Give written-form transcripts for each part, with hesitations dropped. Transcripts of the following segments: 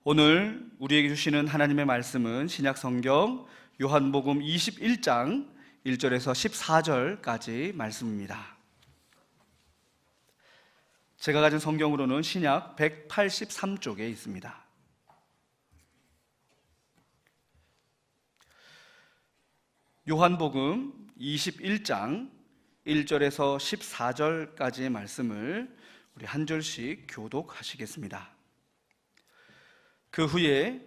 오늘 우리에게 주시는 하나님의 말씀은 신약 성경 요한복음 21장 1절에서 14절까지 말씀입니다. 제가 가진 성경으로는 신약 183쪽에 있습니다. 요한복음 21장 1절에서 14절까지의 말씀을 우리 한 절씩 교독하시겠습니다. 그 후에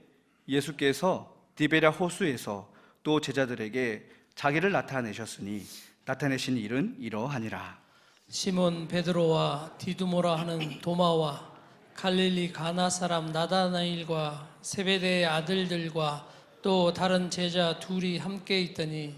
예수께서 디베랴 호수에서 또 제자들에게 자기를 나타내셨으니 나타내신 일은 이러하니라. 시몬 베드로와 디두모라 하는 도마와 갈릴리 가나 사람 나다나일과 세베대의 아들들과 또 다른 제자 둘이 함께 있더니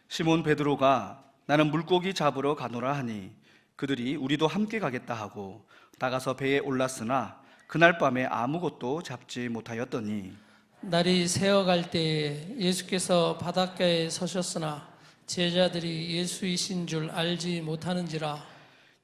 시몬 베드로가 나는 물고기 잡으러 가노라 하니 그들이 우리도 함께 가겠다 하고 나가서 배에 올랐으나 그날 밤에 아무것도 잡지 못하였더니 날이 새어갈 때에 예수께서 바닷가에 서셨으나 제자들이 예수이신 줄 알지 못하는지라.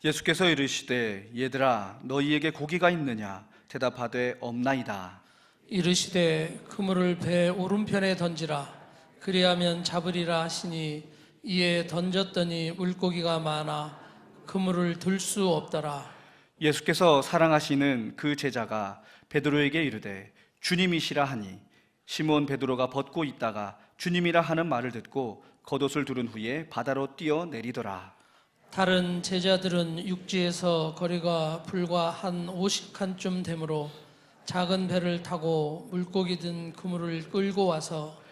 예수께서 이르시되 얘들아 너희에게 고기가 있느냐 대답하되 없나이다. 이르시되 그물을 배 오른편에 던지라. 그리하면 잡으리라 하시니 이에 던졌더니 물고기가 많아 그물을 들 수 없더라. 예수께서 사랑하시는 그 제자가 베드로에게 이르되 주님이시라 하니 시몬 베드로가 벗고 있다가 주님이라 하는 말을 듣고 겉옷을 두른 후에 바다로 뛰어내리더라. 다른 제자들은 육지에서 거리가 불과 한 50칸쯤 되므로 작은 배를 타고 물고기 든 그물을 끌고 와서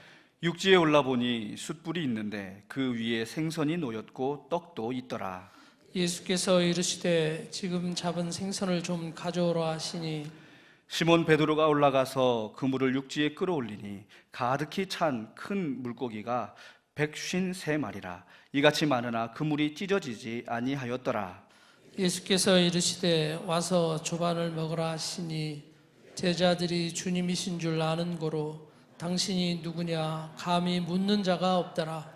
육지에 올라보니 숯불이 있는데 그 위에 생선이 놓였고 떡도 있더라. 예수께서 이르시되 지금 잡은 생선을 좀 가져오라 하시니 시몬 베드로가 올라가서 그물을 육지에 끌어올리니 가득히 찬 큰 물고기가 153마리라. 이같이 많으나 그물이 찢어지지 아니하였더라. 예수께서 이르시되 와서 조반을 먹으라 하시니 제자들이 주님이신 줄 아는 고로 당신이 누구냐 감히 묻는 자가 없더라.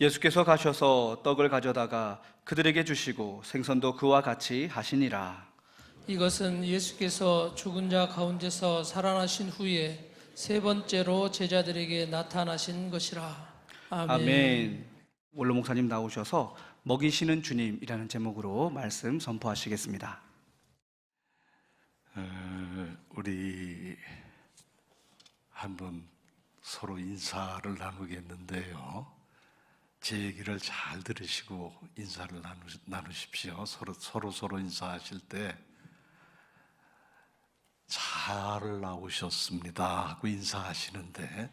예수께서 가셔서 떡을 가져다가 그들에게 주시고 생선도 그와 같이 하시니라. 이것은 예수께서 죽은 자 가운데서 살아나신 후에 세 번째로 제자들에게 나타나신 것이라. 아멘. 아멘. 원로 목사님 나오셔서 먹이시는 주님이라는 제목으로 말씀 선포하시겠습니다. 우리 한번 서로 인사를 나누겠는데요. 제 얘기를 잘 들으시고 인사를 나누십시오. 서로 인사하실 때 잘 나오셨습니다 하고 인사하시는데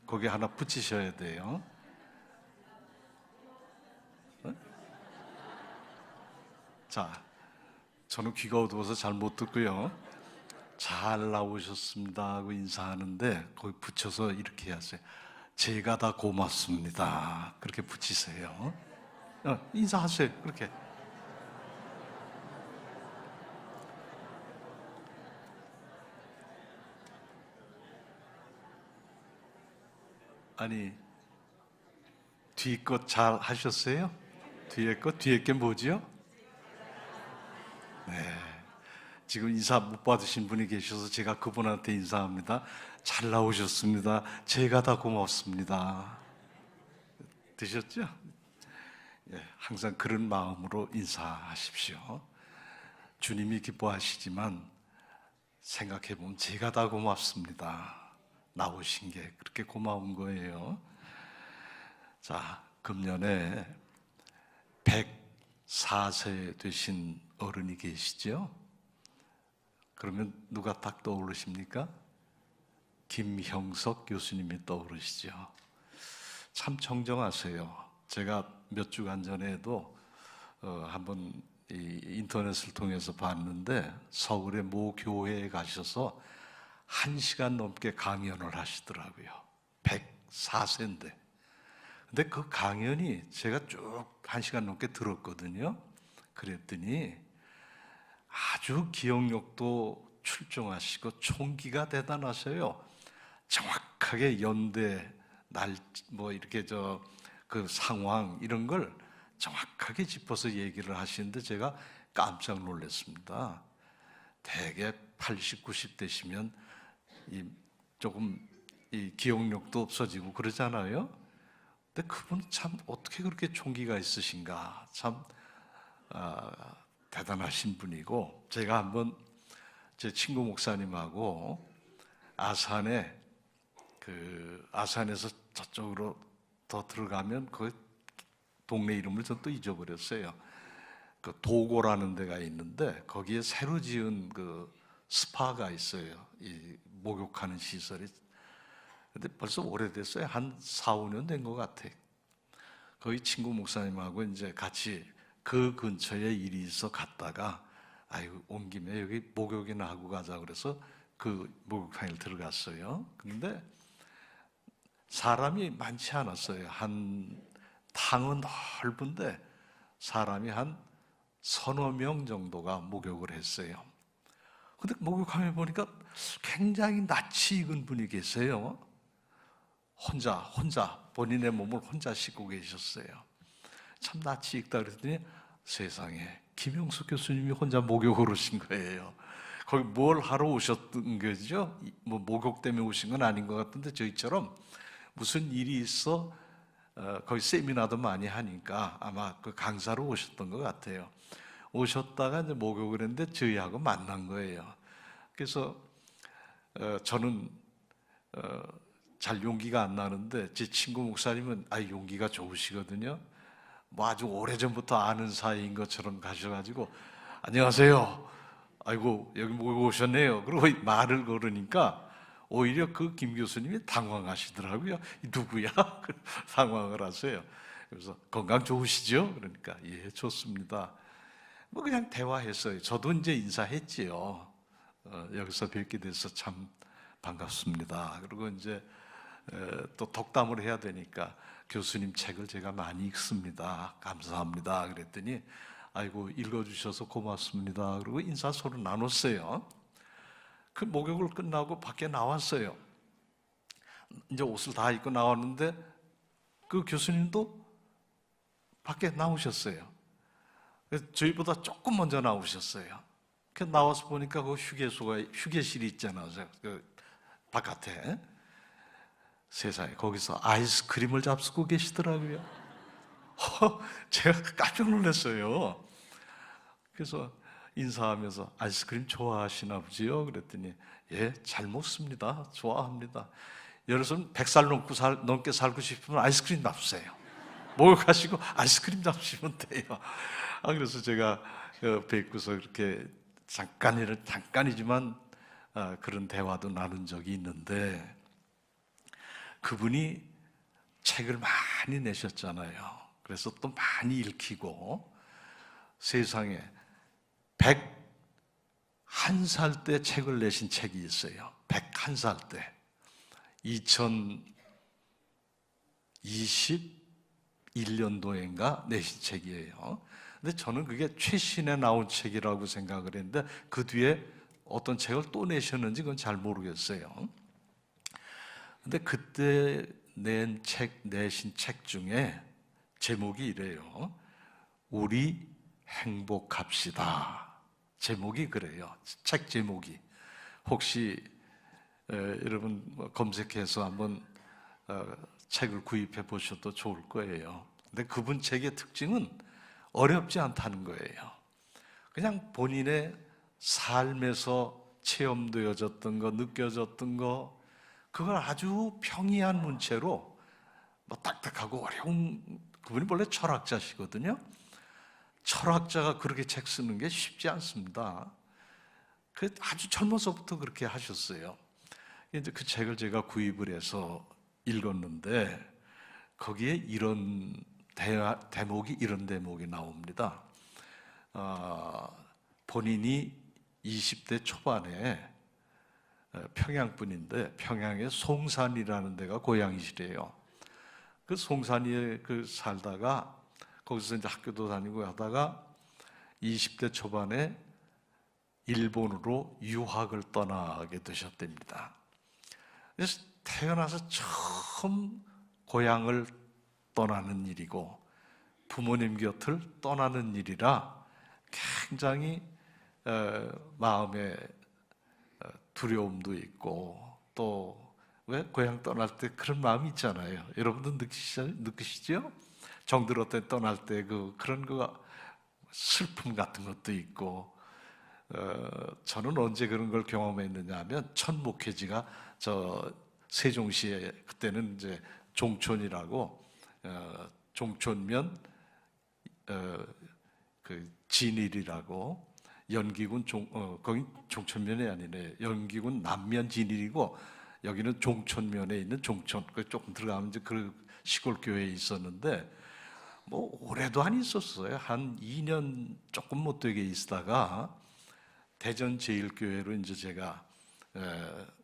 거기 하나 붙이셔야 돼요. 자, 저는 귀가 어두워서 잘 못 듣고요. 잘 나오셨습니다 하고 인사하는데 거기 붙여서 이렇게 하세요. 제가 다 고맙습니다. 그렇게 붙이세요. 인사하세요. 그렇게. 아니, 뒤에 것 잘 하셨어요? 뒤에 게 뭐지요? 네. 지금 인사 못 받으신 분이 계셔서 제가 그분한테 인사합니다. 잘 나오셨습니다. 제가 다 고맙습니다. 되셨죠? 예, 항상 그런 마음으로 인사하십시오. 주님이 기뻐하시지만 생각해보면 제가 다 고맙습니다. 나오신 게 그렇게 고마운 거예요. 자, 금년에 104세 되신 어른이 계시죠? 그러면 누가 딱 떠오르십니까? 김형석 교수님이 떠오르시죠. 참 정정하세요. 제가 몇 주간 전에도 한번 인터넷을 통해서 봤는데 서울의 모 교회에 가셔서 1시간 넘게 강연을 하시더라고요. 104세인데. 근데 그 강연이 제가 쭉 1시간 넘게 들었거든요. 그랬더니 아주 기억력도 출중하시고 총기가 대단하셔요. 정확하게 연대 이렇게 그 상황 이런 걸 정확하게 짚어서 얘기를 하시는데 제가 깜짝 놀랐습니다. 대개 80, 90대시면 조금 이 기억력도 없어지고 그러잖아요. 근데 그분은 참 어떻게 그렇게 총기가 있으신가, 참 대단하신 분이고, 제가 한번 제 친구 목사님하고 아산에서 저쪽으로 더 들어가면 그 동네 이름을 전 또 잊어버렸어요. 그 도고라는 데가 있는데 거기에 새로 지은 그 스파가 있어요. 이 목욕하는 시설이. 근데 벌써 오래됐어요. 한 4, 5년 된 것 같아. 거기 친구 목사님하고 이제 같이 그 근처에 일이 있어 갔다가, 아이고, 온 김에 여기 목욕이나 하고 가자 그래서 그 목욕탕에 들어갔어요. 근데 사람이 많지 않았어요. 탕은 넓은데 사람이 한 서너 명 정도가 목욕을 했어요. 근데 목욕하면 보니까 굉장히 낯이 익은 분이 계세요. 혼자 본인의 몸을 혼자 씻고 계셨어요. 참 낯이 익다 그랬더니 세상에 김영숙 교수님이 혼자 목욕을 오신 거예요. 거기 뭘 하러 오셨던 거죠? 뭐 목욕 때문에 오신 건 아닌 것 같은데, 저희처럼 무슨 일이 있어 거기 세미나도 많이 하니까 아마 그 강사로 오셨던 것 같아요. 오셨다가 이제 목욕을 했는데 저희하고 만난 거예요. 그래서 저는 잘 용기가 안 나는데 제 친구 목사님은 용기가 좋으시거든요. 뭐 아주 오래전부터 아는 사이인 것처럼 가셔가지고 안녕하세요. 아이고 여기 목욕 오셨네요. 그리고 말을 걸으니까 오히려 그 김 교수님이 당황하시더라고요. 누구야? 당황을 하세요. 그래서 건강 좋으시죠? 그러니까 예, 좋습니다. 뭐 그냥 대화했어요. 저도 이제 인사했지요. 여기서 뵙게 돼서 참 반갑습니다. 그리고 이제 또 덕담을 해야 되니까 교수님 책을 제가 많이 읽습니다. 감사합니다. 그랬더니 아이고 읽어주셔서 고맙습니다. 그리고 인사 서로 나눴어요. 그 목욕을 끝나고 밖에 나왔어요. 이제 옷을 다 입고 나왔는데 그 교수님도 밖에 나오셨어요. 저희보다 조금 먼저 나오셨어요. 그 나와서 보니까 그 휴게실이 있잖아요. 그 바깥에. 세상에 거기서 아이스크림을 잡수고 계시더라고요. 제가 깜짝 놀랐어요. 그래서 인사하면서 아이스크림 좋아하시나 보지요? 그랬더니 예, 잘 먹습니다. 좋아합니다. 여러분 100살 넘게 살고 싶으면 아이스크림 잡수세요. 목욕하시고 아이스크림 잡수시면 돼요. 그래서 제가 뵙고서 이렇게 잠깐이지만 그런 대화도 나눈 적이 있는데, 그분이 책을 많이 내셨잖아요. 그래서 또 많이 읽히고, 세상에 101살 때 책을 내신 책이 있어요. 101살 때 2021년도인가 내신 책이에요. 근데 저는 그게 최신에 나온 책이라고 생각을 했는데 그 뒤에 어떤 책을 또 내셨는지 그건 잘 모르겠어요. 근데 그때 내신 책 중에 제목이 이래요. 우리 행복합시다. 제목이 그래요. 책 제목이. 혹시 여러분 검색해서 한번 책을 구입해 보셔도 좋을 거예요. 근데 그분 책의 특징은 어렵지 않다는 거예요. 그냥 본인의 삶에서 체험되어졌던 거, 느껴졌던 거, 그걸 아주 평이한 문체로 뭐 딱딱하고 어려운, 그분이 원래 철학자시거든요. 철학자가 그렇게 책 쓰는 게 쉽지 않습니다. 아주 젊어서부터 그렇게 하셨어요. 이제 그 책을 제가 구입을 해서 읽었는데 거기에 이런 대목이 나옵니다. 본인이 20대 초반에 평양분인데 평양의 송산이라는 데가 고향이시래요. 그 송산에 살다가 거기서 이제 학교도 다니고 하다가 20대 초반에 일본으로 유학을 떠나게 되셨답니다. 그래서 태어나서 처음 고향을 떠나는 일이고 부모님 곁을 떠나는 일이라 굉장히 마음에 두려움도 있고 또 왜 고향 떠날 때 그런 마음이 있잖아요. 여러분도 느끼시죠? 정들어 때 떠날 때 그런 거 슬픔 같은 것도 있고 저는 언제 그런 걸 경험했느냐 하면 첫 목회지가 저 세종시에 그때는 이제 종촌이라고 종촌면 그 진일이라고 연기군 거기 종촌면이 아니네. 연기군 남면 진일이고 여기는 종촌면에 있는 종촌. 그 조금 들어가면 이제 그 시골 교회에 있었는데 뭐 오래도 안 있었어요. 한 2년 조금 못 되게 있다가 대전 제일교회로 이제 제가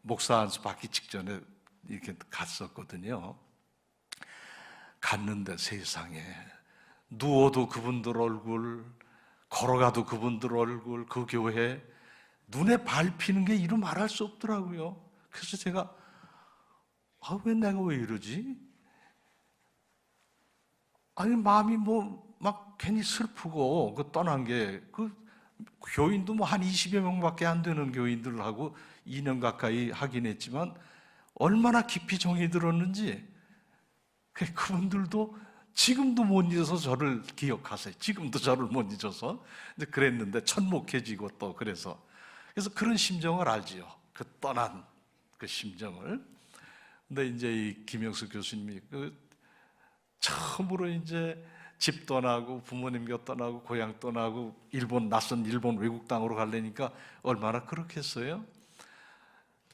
목사 안수 받기 직전에 이렇게 갔었거든요. 갔는데 세상에 누워도 그분들 얼굴, 걸어가도 그분들 얼굴, 그 교회 눈에 밟히는 게 이루 말할 수 없더라고요. 그래서 제가 왜 내가 왜 이러지? 아니 마음이 뭐 막 괜히 슬프고 그 떠난 게 그 교인도 뭐 한 20여 명밖에 안 되는 교인들하고 2년 가까이 하긴 했지만 얼마나 깊이 정이 들었는지 그분들도 지금도 못 잊어서 저를 기억하세요. 지금도 저를 못 잊어서 그랬는데 첫 목회지고 또 그래서 그런 심정을 알지요. 그 떠난 그 심정을. 근데 이제 이 김영수 교수님이 처음으로 이제 집 떠나고 부모님 곁 떠나고 고향 떠나고 낯선 일본 외국 땅으로 가려니까 얼마나 그렇겠어요?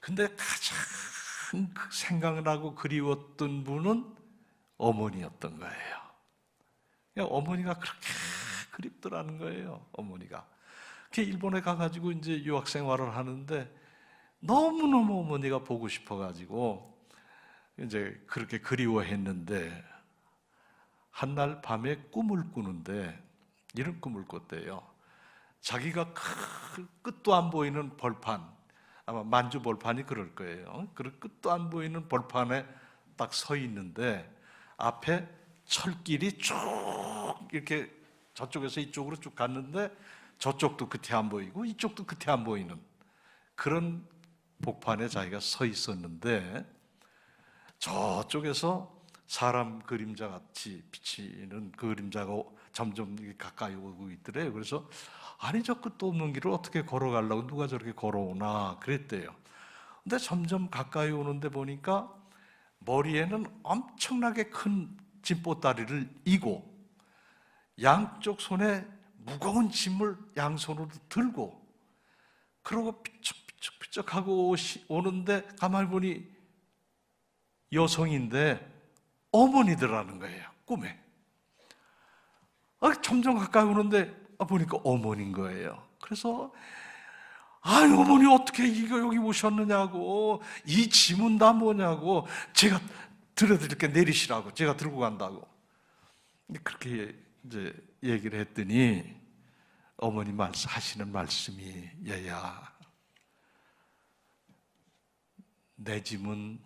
근데 가장 생각나고 그리웠던 분은 어머니였던 거예요. 어머니가 그렇게 그립더라는 거예요. 어머니가. 일본에 가가지고 이제 유학 생활을 하는데 너무너무 어머니가 보고 싶어가지고 이제 그렇게 그리워했는데 한날 밤에 꿈을 꾸는데 이런 꿈을 꿨대요. 자기가 끝도 안 보이는 벌판, 아마 만주 벌판이 그럴 거예요. 그 끝도 안 보이는 벌판에 딱 서 있는데 앞에 철길이 쭉 이렇게 저쪽에서 이쪽으로 쭉 갔는데 저쪽도 끝이 안 보이고 이쪽도 끝이 안 보이는 그런 복판에 자기가 서 있었는데 저쪽에서 사람 그림자 같이 비치는 그림자가 점점 가까이 오고 있더래요. 그래서 아니 저 끝도 없는 길을 어떻게 걸어가려고 누가 저렇게 걸어오나 그랬대요. 근데 점점 가까이 오는데 보니까 머리에는 엄청나게 큰 짐보따리를 이고 양쪽 손에 무거운 짐을 양손으로 들고 그러고 삐쩍삐쩍 하고 오는데 가만히 보니 여성인데 어머니더라는 거예요. 꿈에. 점점 가까이 오는데 보니까 어머니인 거예요. 그래서 아니 어머니 어떻게 이거 여기 오셨느냐고 이 짐은 다 뭐냐고 제가 들어드릴게 내리시라고 제가 들고 간다고 그렇게 이제 얘기를 했더니 어머니 하시는 말씀이 얘야 내 짐은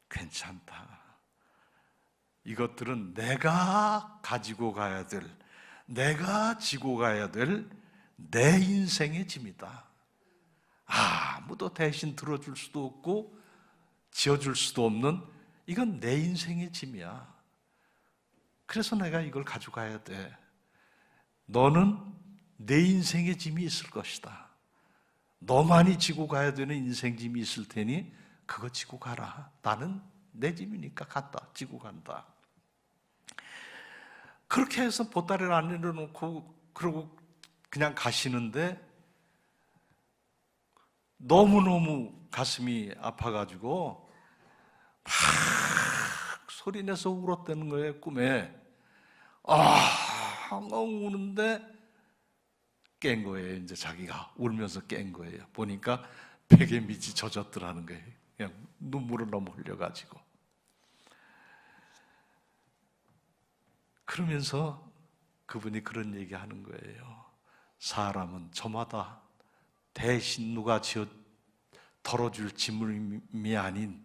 괜찮다. 이것들은 내가 가지고 가야 될, 내가 지고 가야 될 내 인생의 짐이다. 아무도 대신 들어줄 수도 없고 지어줄 수도 없는 이건 내 인생의 짐이야. 그래서 내가 이걸 가져가야 돼. 너는 내 인생의 짐이 있을 것이다. 너만이 지고 가야 되는 인생 짐이 있을 테니 그거 지고 가라. 나는 내 짐이니까 간다. 지고 간다. 그렇게 해서 보따리를 안 내려놓고 그러고 그냥 가시는데 너무너무 가슴이 아파가지고 막 소리내서 울었다는 거예요. 꿈에. 엉엉 우는데 깬 거예요. 이제 자기가 울면서 깬 거예요. 보니까 베개 밑이 젖었더라는 거예요. 그냥 눈물을 너무 흘려가지고. 그러면서 그분이 그런 얘기 하는 거예요. 사람은 저마다 대신 누가 덜어줄 짐이 아닌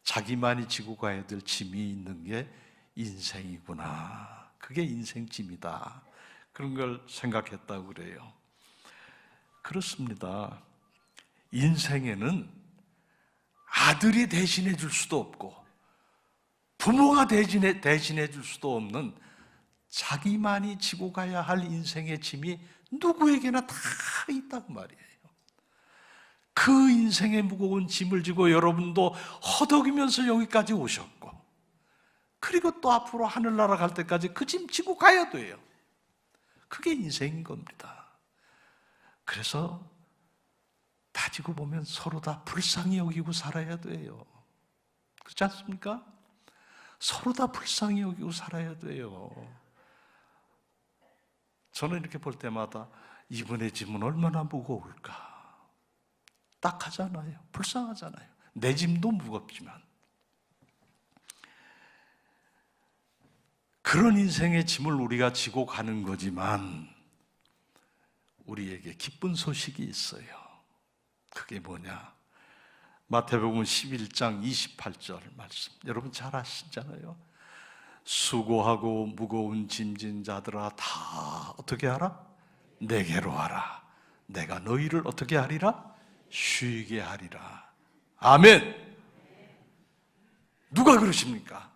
자기만이 지고 가야 될 짐이 있는 게 인생이구나. 그게 인생 짐이다. 그런 걸 생각했다고 그래요. 그렇습니다. 인생에는 아들이 대신해 줄 수도 없고 부모가 대신해 줄 수도 없는 자기만이 지고 가야 할 인생의 짐이 누구에게나 다 있다고 말이에요. 그 인생의 무거운 짐을 지고 여러분도 허덕이면서 여기까지 오셨고, 그리고 또 앞으로 하늘나라 갈 때까지 그 짐 지고 가야 돼요. 그게 인생인 겁니다. 그래서 따지고 보면 서로 다 불쌍히 여기고 살아야 돼요. 그렇지 않습니까? 서로 다 불쌍히 여기고 살아야 돼요. 저는 이렇게 볼 때마다 이분의 짐은 얼마나 무거울까. 딱하잖아요. 불쌍하잖아요. 내 짐도 무겁지만. 그런 인생의 짐을 우리가 지고 가는 거지만 우리에게 기쁜 소식이 있어요. 그게 뭐냐? 마태복음 11장 28절 말씀. 여러분 잘 아시잖아요. 수고하고 무거운 짐진 자들아 다 어떻게 하라? 내게로 와라. 내가 너희를 어떻게 하리라? 쉬게 하리라. 아멘. 누가 그러십니까?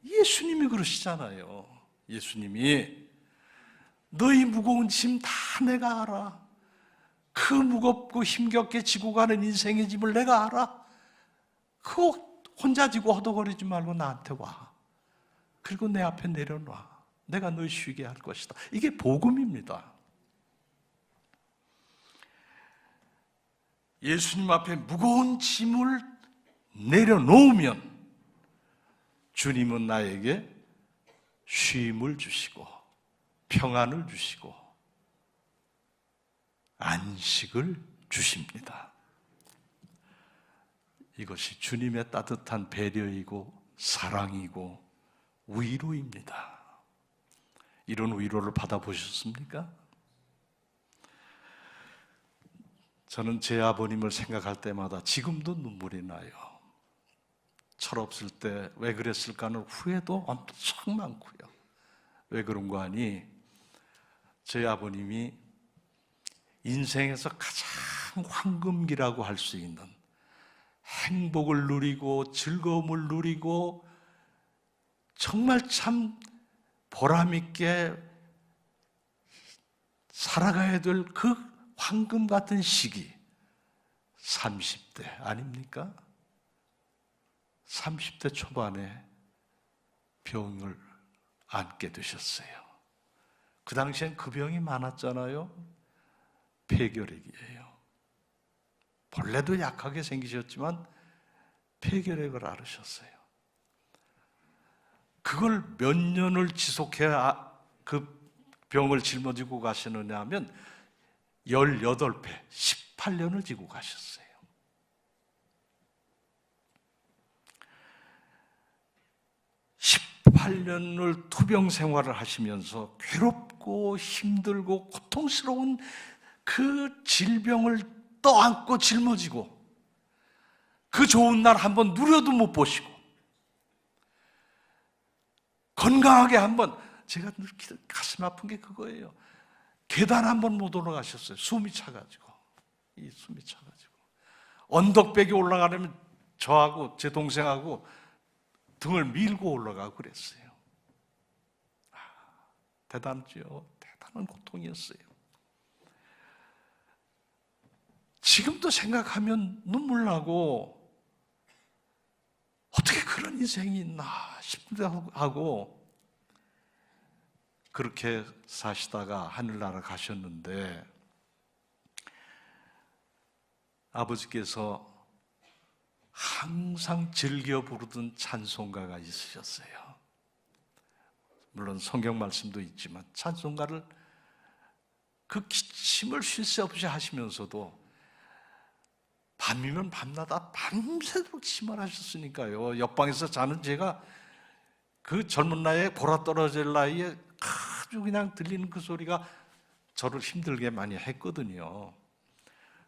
예수님이 그러시잖아요. 예수님이 너희 무거운 짐 다 내가 알아. 그 무겁고 힘겹게 지고 가는 인생의 짐을 내가 알아. 그거 혼자 지고 허덕거리지 말고 나한테 와. 그리고 내 앞에 내려놔. 내가 널 쉬게 할 것이다. 이게 복음입니다. 예수님 앞에 무거운 짐을 내려놓으면 주님은 나에게 쉼을 주시고 평안을 주시고 안식을 주십니다. 이것이 주님의 따뜻한 배려이고 사랑이고 위로입니다. 이런 위로를 받아보셨습니까? 저는 제 아버님을 생각할 때마다 지금도 눈물이 나요. 철없을 때 왜 그랬을까는 후회도 엄청 많고요. 왜 그런 거 아니? 제 아버님이 인생에서 가장 황금기라고 할 수 있는 행복을 누리고 즐거움을 누리고 정말 참 보람있게 살아가야 될 그 황금 같은 시기 30대 아닙니까? 30대 초반에 병을 안게 되셨어요. 그 당시엔 그 병이 많았잖아요. 폐결핵이에요. 본래도 약하게 생기셨지만 폐결핵을 앓으셨어요. 그걸 몇 년을 지속해야 그 병을 짊어지고 가시느냐 하면 18배, 18년을 지고 가셨어요. (18년을) 투병 생활을 하시면서 괴롭고 힘들고 고통스러운 그 질병을 떠안고 짊어지고 그 좋은 날 한번 누려도 못 보시고 건강하게 한번, 제가 늘 가슴 아픈 게 그거예요. 계단 한번 못 올라가셨어요. 숨이 차가지고. 언덕백에 올라가려면 저하고 제 동생하고 등을 밀고 올라가고 그랬어요. 대단하죠. 대단한 고통이었어요. 지금도 생각하면 눈물 나고 어떻게 그런 인생이 있나 싶기도 하고, 그렇게 사시다가 하늘나라 가셨는데 아버지께서 항상 즐겨 부르던 찬송가가 있으셨어요. 물론 성경 말씀도 있지만 찬송가를 그 기침을 쉴 새 없이 하시면서도 밤이면 밤마다 밤새도록 기침을 하셨으니까요. 옆방에서 자는 제가 그 젊은 나이에 보라 떨어질 나이에 아주 그냥 들리는 그 소리가 저를 힘들게 많이 했거든요.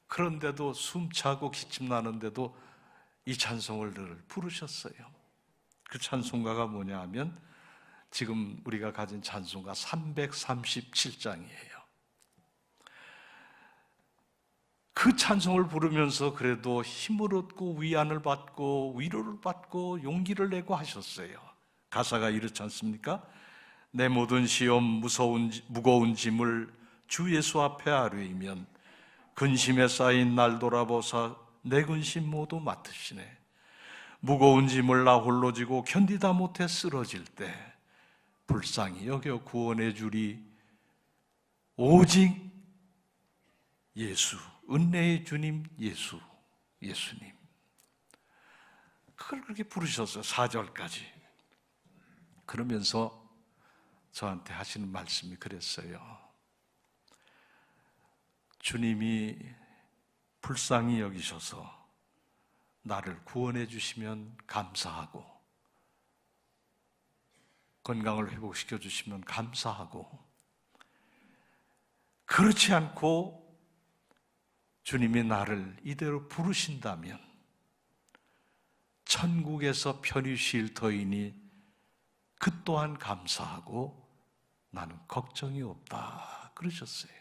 그런데도 숨차고 기침 나는데도 이 찬송을 늘 부르셨어요. 그 찬송가가 뭐냐 하면 지금 우리가 가진 찬송가 337장이에요. 그 찬송을 부르면서 그래도 힘을 얻고 위안을 받고 위로를 받고 용기를 내고 하셨어요. 가사가 이렇지 않습니까? 내 모든 시험 무거운 짐을 주 예수 앞에 아뢰이면 근심에 쌓인 날 돌아보사 내 근심 모두 맡으시네. 무거운 짐을 나 홀로 지고 견디다 못해 쓰러질 때 불쌍히 여겨 구원해 주리 오직 예수, 은혜의 주님 예수님. 그걸 그렇게 부르셨어요. 4절까지. 그러면서 저한테 하시는 말씀이 그랬어요. 주님이 불쌍히 여기셔서 나를 구원해 주시면 감사하고, 건강을 회복시켜 주시면 감사하고, 그렇지 않고 주님이 나를 이대로 부르신다면 천국에서 편히 쉴 터이니 그 또한 감사하고 나는 걱정이 없다 그러셨어요.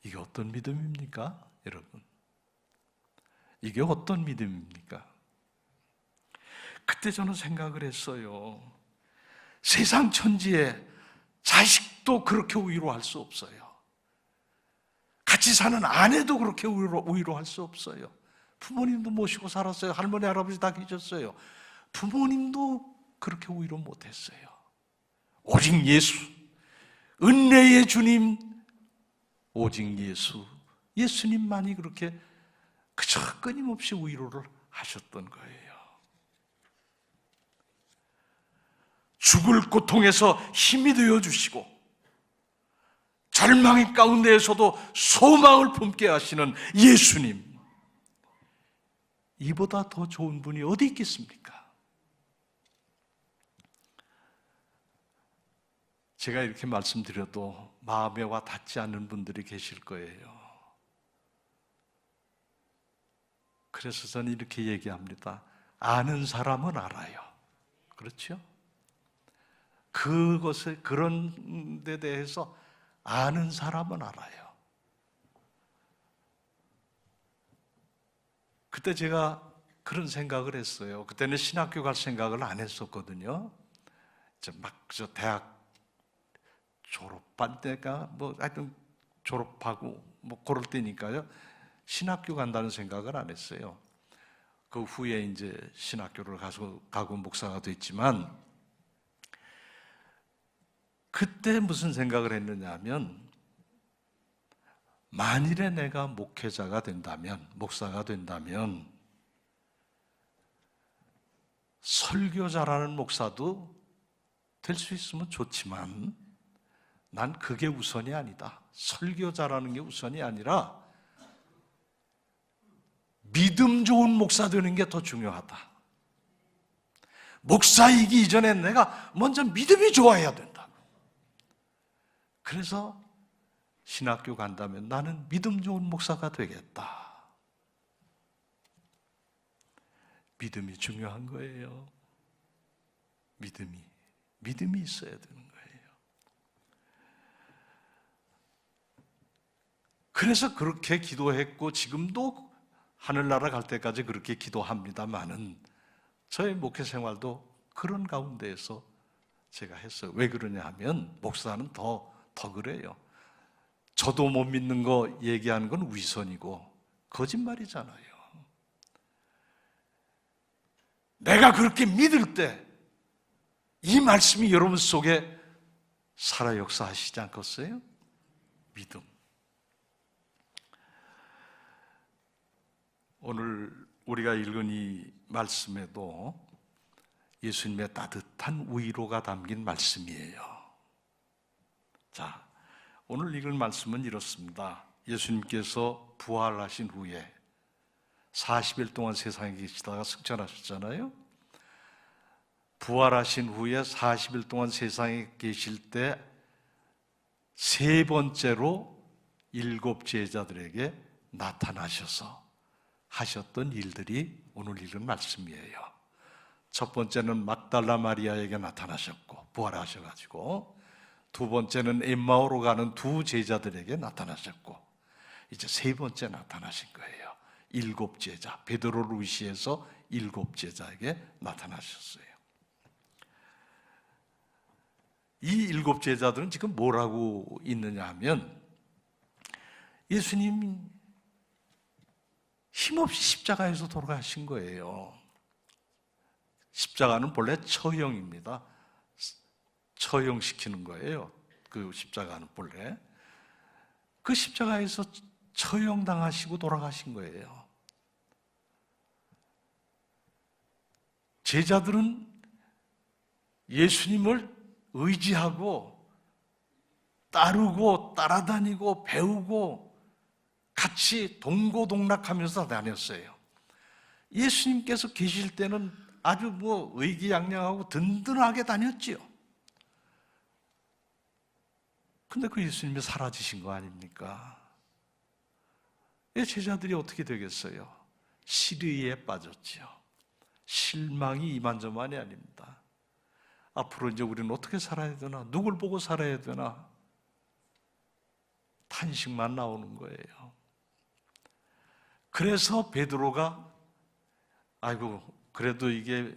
이게 어떤 믿음입니까, 여러분? 이게 어떤 믿음입니까? 그때 저는 생각을 했어요. 세상 천지에 자식도 그렇게 위로할 수 없어요. 같이 사는 아내도 그렇게 위로할 수 없어요. 부모님도 모시고 살았어요. 할머니, 할아버지 다 계셨어요. 부모님도 그렇게 위로 못했어요. 오직 예수, 은혜의 주님, 오직 예수님만이 그렇게 그저 끊임없이 위로를 하셨던 거예요. 죽을 고통에서 힘이 되어주시고 절망의 가운데에서도 소망을 품게 하시는 예수님, 이보다 더 좋은 분이 어디 있겠습니까? 제가 이렇게 말씀드려도 마음에 와 닿지 않는 분들이 계실 거예요. 그래서 저는 이렇게 얘기합니다. 아는 사람은 알아요. 그렇죠? 그런 데 대해서 아는 사람은 알아요. 그때 제가 그런 생각을 했어요. 그때는 신학교 갈 생각을 안 했었거든요. 저 대학 졸업한 때가 하여튼 졸업하고 그럴 때니까요. 신학교 간다는 생각을 안 했어요. 그 후에 이제 신학교를 가고 목사가 됐지만, 그때 무슨 생각을 했느냐 하면, 만일에 내가 목회자가 된다면, 목사가 된다면, 설교자라는 목사도 될 수 있으면 좋지만 난 그게 우선이 아니다. 설교자라는 게 우선이 아니라 믿음 좋은 목사 되는 게 더 중요하다. 목사이기 이전에 내가 먼저 믿음이 좋아야 된다고. 그래서 신학교 간다면 나는 믿음 좋은 목사가 되겠다. 믿음이 중요한 거예요. 믿음이 있어야 되는 거예요. 그래서 그렇게 기도했고 지금도 하늘나라 갈 때까지 그렇게 기도합니다만은 저의 목회 생활도 그런 가운데에서 제가 했어요. 왜 그러냐 하면 목사는 더 그래요. 저도 못 믿는 거 얘기하는 건 위선이고 거짓말이잖아요. 내가 그렇게 믿을 때 이 말씀이 여러분 속에 살아 역사하시지 않겠어요? 믿음. 오늘 우리가 읽은 이 말씀에도 예수님의 따뜻한 위로가 담긴 말씀이에요. 자, 오늘 읽은 말씀은 이렇습니다. 예수님께서 부활하신 후에 40일 동안 세상에 계시다가 승천하셨잖아요. 부활하신 후에 40일 동안 세상에 계실 때 세 번째로 7 제자들에게 나타나셔서 하셨던 일들이 오늘 읽은 말씀이에요. 첫 번째는 막달라 마리아에게 나타나셨고 부활하셔가지고, 두 번째는 엠마오로 가는 두 제자들에게 나타나셨고, 이제 세 번째 나타나신 거예요. 일곱 제자, 베드로를 위시해서 일곱 제자에게 나타나셨어요. 이 일곱 제자들은 지금 뭐라고 있느냐 하면, 예수님 힘없이 십자가에서 돌아가신 거예요. 십자가는 본래 처형입니다. 처형시키는 거예요. 그 십자가는 본래. 그 십자가에서 처형당하시고 돌아가신 거예요. 제자들은 예수님을 의지하고 따르고 따라다니고 배우고 같이 동고동락하면서 다녔어요. 예수님께서 계실 때는 아주 의기양양하고 든든하게 다녔지요. 근데 그 예수님이 사라지신 거 아닙니까? 제자들이 어떻게 되겠어요? 시리에 빠졌지요. 실망이 이만저만이 아닙니다. 앞으로 이제 우리는 어떻게 살아야 되나? 누굴 보고 살아야 되나? 탄식만 나오는 거예요. 그래서 베드로가 아이고 그래도 이게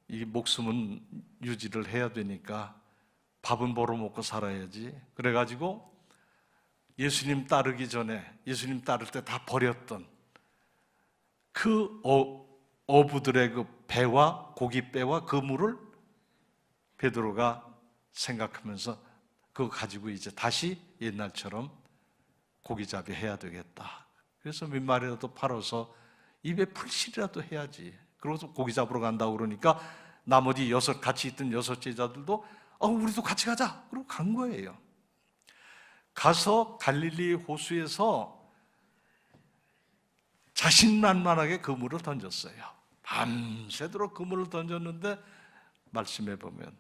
목숨은 유지를 해야 되니까 밥은 벌어먹고 살아야지. 그래가지고 예수님 따르기 전에, 예수님 따를 때 다 버렸던 그 어부들의 그 배와 고깃배와 그물을 베드로가 생각하면서 그거 가지고 이제 다시 옛날처럼 고기잡이 해야 되겠다. 그래서 몇 마리라도 팔아서 입에 풀칠이라도 해야지. 그러고서 고기 잡으러 간다고 그러니까 나머지 같이 있던 여섯 제자들도 우리도 같이 가자. 그러고 간 거예요. 가서 갈릴리 호수에서 자신만만하게 그물을 던졌어요. 밤새도록 그물을 던졌는데 말씀해 보면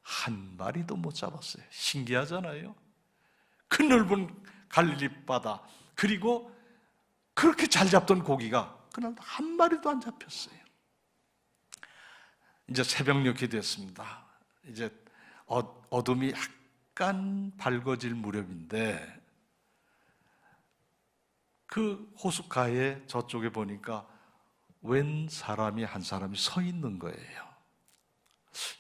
한 마리도 못 잡았어요. 신기하잖아요. 그 넓은 갈릴리 바다, 그리고 그렇게 잘 잡던 고기가 그날 한 마리도 안 잡혔어요. 이제 새벽녘이 됐습니다. 이제 어둠이 약간 밝아질 무렵인데 그 호숫가에 저쪽에 보니까 웬 사람이 한 사람이 서 있는 거예요.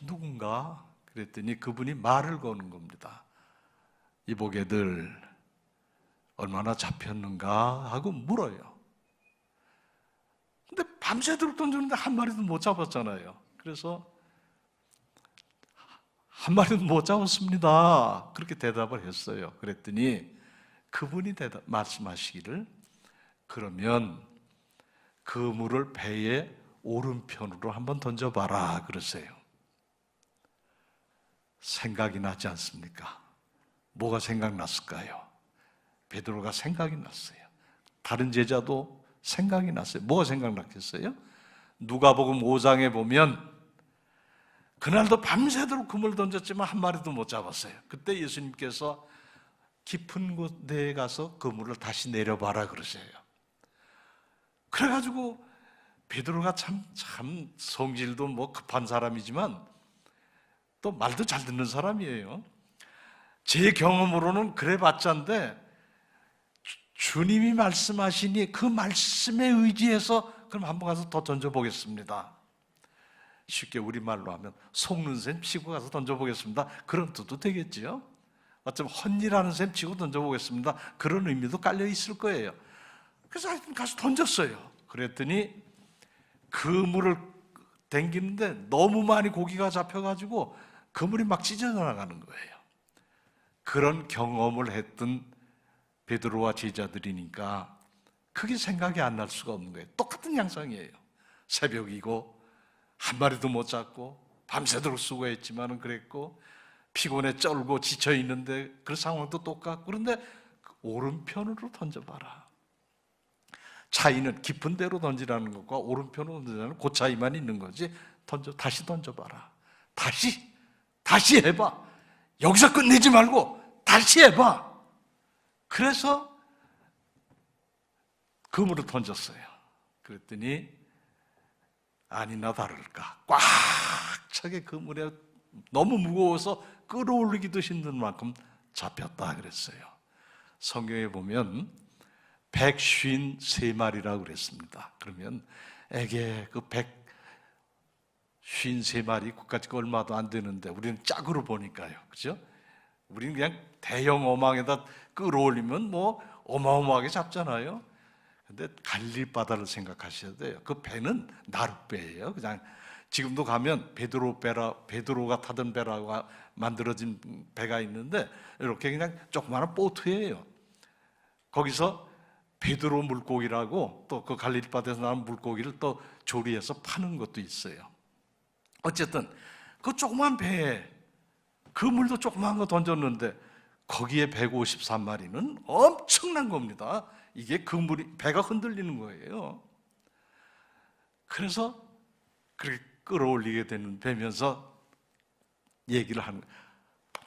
누군가? 그랬더니 그분이 말을 거는 겁니다. 이보게들 얼마나 잡혔는가 하고 물어요. 근데 밤새도록 던졌는데 한 마리도 못 잡았잖아요. 그래서 한 마리도 못 잡았습니다. 그렇게 대답을 했어요. 그랬더니 그분이 말씀하시기를 그러면 그물을 배의 오른편으로 한번 던져봐라 그러세요. 생각이 나지 않습니까? 뭐가 생각났을까요? 베드로가 생각이 났어요. 다른 제자도 생각이 났어요. 뭐가 생각났겠어요? 누가복음 5장에 보면 그날도 밤새도록 그물 던졌지만 한 마리도 못 잡았어요. 그때 예수님께서 깊은 곳에 가서 그물을 다시 내려봐라 그러세요. 그래가지고 베드로가 참 성질도 급한 사람이지만 또 말도 잘 듣는 사람이에요. 제 경험으로는 그래봤자인데 주님이 말씀하시니 그 말씀에 의지해서 그럼 한번 가서 더 던져보겠습니다. 쉽게 우리말로 하면 속는 셈 치고 가서 던져보겠습니다. 그런 뜻도 되겠지요. 어쩌면 헛일하는 셈 치고 던져보겠습니다. 그런 의미도 깔려 있을 거예요. 그래서 하여튼 가서 던졌어요. 그랬더니 그물을 당기는데 너무 많이 고기가 잡혀가지고 그물이 막 찢어져 나가는 거예요. 그런 경험을 했던 베드로와 제자들이니까 그게 생각이 안 날 수가 없는 거예요. 똑같은 양상이에요. 새벽이고 한 마리도 못 잡고 밤새도록 수고했지만은 그랬고 피곤해 쩔고 지쳐 있는데 그 상황도 똑같고 그런데 오른편으로 던져봐라. 차이는 깊은 데로 던지라는 것과 오른편으로 던지라는 그 차이만 있는 거지. 다시 던져봐라. 다시 해봐. 여기서 끝내지 말고 다시 해봐. 그래서 그물을 던졌어요. 그랬더니 아니나 다를까 꽉 차게 그물에 너무 무거워서 끌어올리기도 힘든 만큼 잡혔다 그랬어요. 성경에 보면 153마리라고 그랬습니다. 그러면 에게 그 153마리 그까지가 얼마도 안 되는데 우리는 짝으로 보니까요, 그죠? 우리는 그냥 대형 어망에다 끌어올리면 뭐 어마어마하게 잡잖아요. 근데 갈릴 바다를 생각하셔야 돼요. 그 배는 나룻배예요. 그냥 지금도 가면 베드로가 타던 배라고 만들어진 배가 있는데 이렇게 그냥 조그마한 보트예요. 거기서 베드로 물고기라고 또 그 갈릴리 바다에서 나온 물고기를 또 조리해서 파는 것도 있어요. 어쨌든 그 조그만 배에 그 물도 조그만 거 던졌는데 거기에 153마리는 엄청난 겁니다. 이게 그 물이 배가 흔들리는 거예요. 그래서 그렇게 끌어올리게 되면서 얘기를 하는 거예요.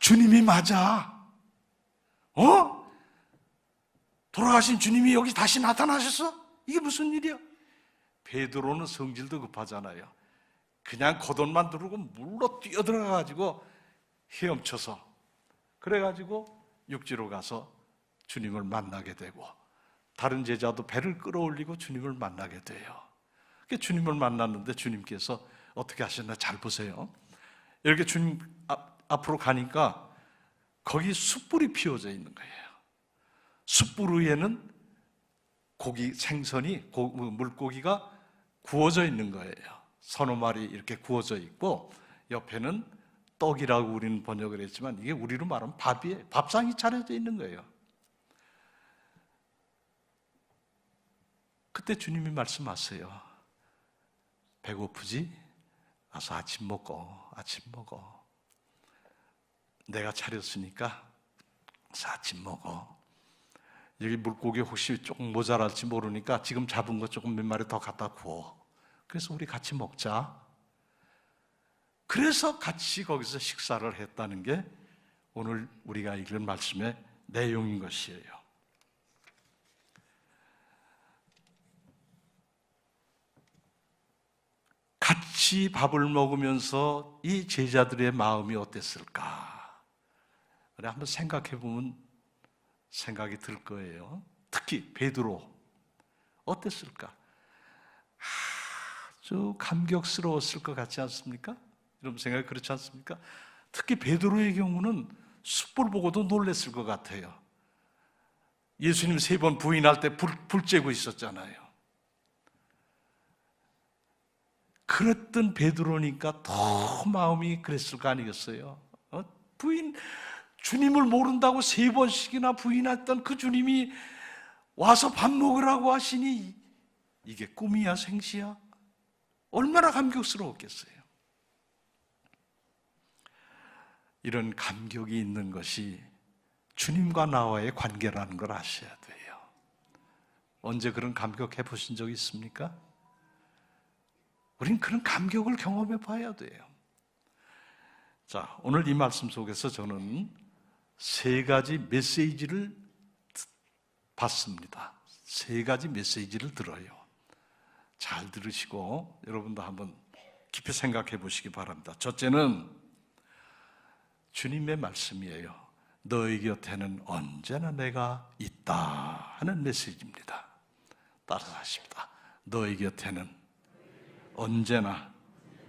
주님이 맞아. 돌아가신 주님이 여기 다시 나타나셨어? 이게 무슨 일이야? 베드로는 성질도 급하잖아요. 그냥 겉옷만 두르고 물로 뛰어들어가가지고 헤엄쳐서 그래가지고 육지로 가서 주님을 만나게 되고 다른 제자도 배를 끌어올리고 주님을 만나게 돼요. 주님을 만났는데 주님께서 어떻게 하셨나 잘 보세요. 이렇게 주님 앞으로 가니까 거기 숯불이 피워져 있는 거예요. 숯불 위에는 생선이 물고기가 구워져 있는 거예요. 서너 마리 이렇게 구워져 있고 옆에는 떡이라고 우리는 번역을 했지만 이게 우리로 말하면 밥이에요. 밥상이 차려져 있는 거예요. 그때 주님이 말씀하세요. 배고프지? 와서 아침 먹어. 내가 차렸으니까 와서 아침 먹어. 여기 물고기 혹시 조금 모자랄지 모르니까 지금 잡은 거 조금 몇 마리 더 갖다 구워. 그래서 우리 같이 먹자. 그래서 같이 거기서 식사를 했다는 게 오늘 우리가 읽은 말씀의 내용인 것이에요. 같이 밥을 먹으면서 이 제자들의 마음이 어땠을까? 한번 생각해 보면 생각이 들 거예요. 특히 베드로 어땠을까? 아주 감격스러웠을 것 같지 않습니까? 여러분 생각이 그렇지 않습니까? 특히 베드로의 경우는 숯불 보고도 놀랐을 것 같아요. 예수님 3번 부인할 때 불 쬐고 있었잖아요. 그랬던 베드로니까 더 마음이 그랬을 거 아니겠어요? 부인, 주님을 모른다고 3번씩이나 부인했던 그 주님이 와서 밥 먹으라고 하시니 이게 꿈이야 생시야? 얼마나 감격스러웠겠어요. 이런 감격이 있는 것이 주님과 나와의 관계라는 걸 아셔야 돼요. 언제 그런 감격해 보신 적 있습니까? 우린 그런 감격을 경험해 봐야 돼요. 자, 오늘 이 말씀 속에서 저는 3가지 메시지를 받습니다. 3가지 메시지를 들어요. 잘 들으시고 여러분도 한번 깊이 생각해 보시기 바랍니다. 첫째는 주님의 말씀이에요. 너희 곁에는 언제나 내가 있다 하는 메시지입니다. 따라서 하십니다. 너희 곁에는 언제나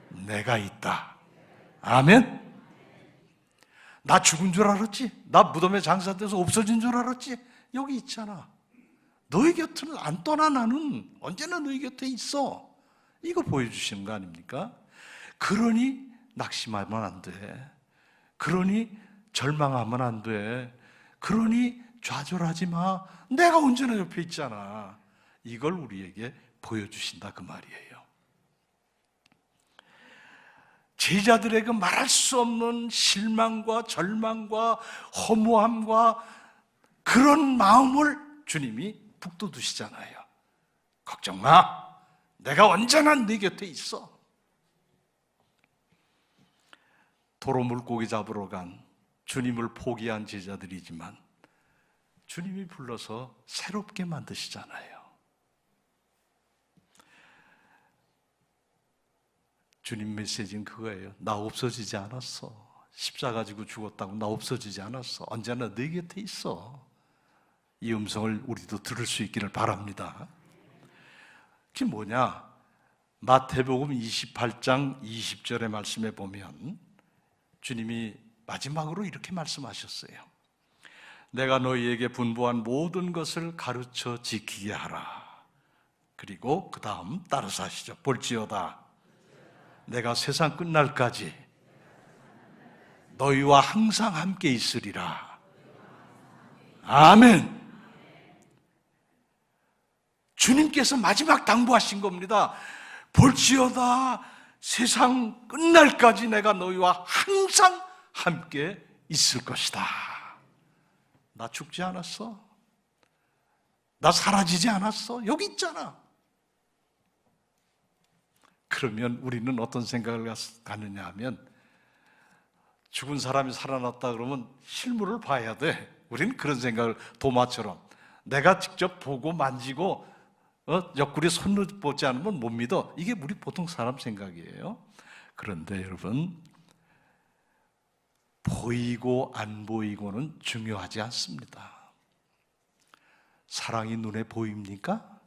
내가 있다. 아멘. 나 죽은 줄 알았지? 나 무덤에 장사돼서 없어진 줄 알았지? 여기 있잖아. 너희 곁을 안 떠나. 나는 언제나 너희 곁에 있어. 이거 보여주시는 거 아닙니까? 그러니 낙심하면 안 돼. 그러니 절망하면 안 돼. 그러니 좌절하지 마. 내가 언제나 옆에 있잖아. 이걸 우리에게 보여주신다 그 말이에요. 제자들에게 말할 수 없는 실망과 절망과 허무함과 그런 마음을 주님이 북돋우시잖아요. 걱정 마. 내가 언제나 네 곁에 있어. 도로 물고기 잡으러 간 주님을 포기한 제자들이지만 주님이 불러서 새롭게 만드시잖아요. 주님 메시지는 그거예요. 나 없어지지 않았어. 십자가 지고 죽었다고 나 없어지지 않았어. 언제나 네 곁에 있어. 이 음성을 우리도 들을 수 있기를 바랍니다. 그게 뭐냐? 마태복음 28장 20절의 말씀에 보면 주님이 마지막으로 이렇게 말씀하셨어요. 내가 너희에게 분부한 모든 것을 가르쳐 지키게 하라. 그리고 그 다음 따라서 하시죠. 볼지어다 내가 세상 끝날까지 너희와 항상 함께 있으리라. 아멘. 주님께서 마지막 당부하신 겁니다. 볼지어다 세상 끝날까지 내가 너희와 항상 함께 있을 것이다. 나 죽지 않았어? 나 사라지지 않았어? 여기 있잖아. 그러면 우리는 어떤 생각을 갖느냐 하면 죽은 사람이 살아났다 그러면 실물을 봐야 돼. 우리는 그런 생각을 도마처럼 내가 직접 보고 만지고 옆구리에 손을 보지 않으면 못 믿어. 이게 우리 보통 사람 생각이에요. 그런데 여러분, 보이고 안 보이고는 중요하지 않습니다. 사랑이 눈에 보입니까?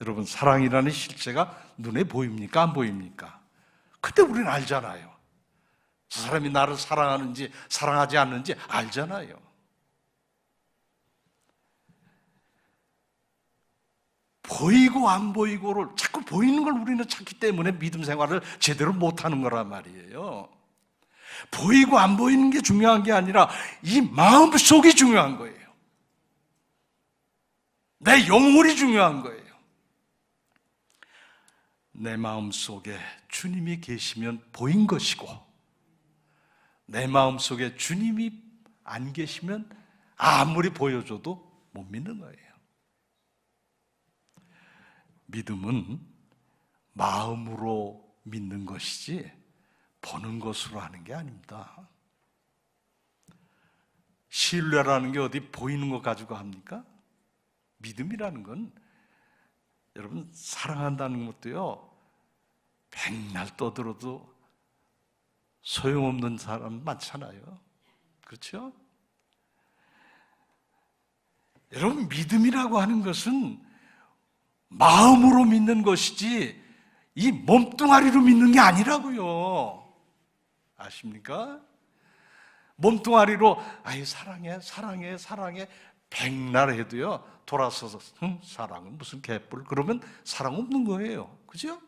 여러분, 사랑이라는 실체가 눈에 보입니까? 안 보입니까? 그때 우리는 알잖아요. 저 사람이 나를 사랑하는지 사랑하지 않는지 알잖아요. 보이고 안 보이고를 자꾸 보이는 걸 우리는 찾기 때문에 믿음 생활을 제대로 못하는 거란 말이에요. 보이고 안 보이는 게 중요한 게 아니라 이 마음속이 중요한 거예요. 내 영혼이 중요한 거예요. 내 마음속에 주님이 계시면 보인 것이고 내 마음속에 주님이 안 계시면 아무리 보여줘도 못 믿는 거예요. 믿음은 마음으로 믿는 것이지 보는 것으로 하는 게 아닙니다. 신뢰라는 게 어디 보이는 것 가지고 합니까? 믿음이라는 건 여러분 사랑한다는 것도요 백날 떠들어도 소용없는 사람 많잖아요. 그렇죠? 여러분 믿음이라고 하는 것은 마음으로 믿는 것이지 이 몸뚱아리로 믿는 게 아니라고요. 아십니까? 몸뚱아리로 아이 사랑해 사랑해 사랑해 백날 해도요 돌아서서 사랑은 무슨 개뿔 그러면 사랑 없는 거예요. 그죠?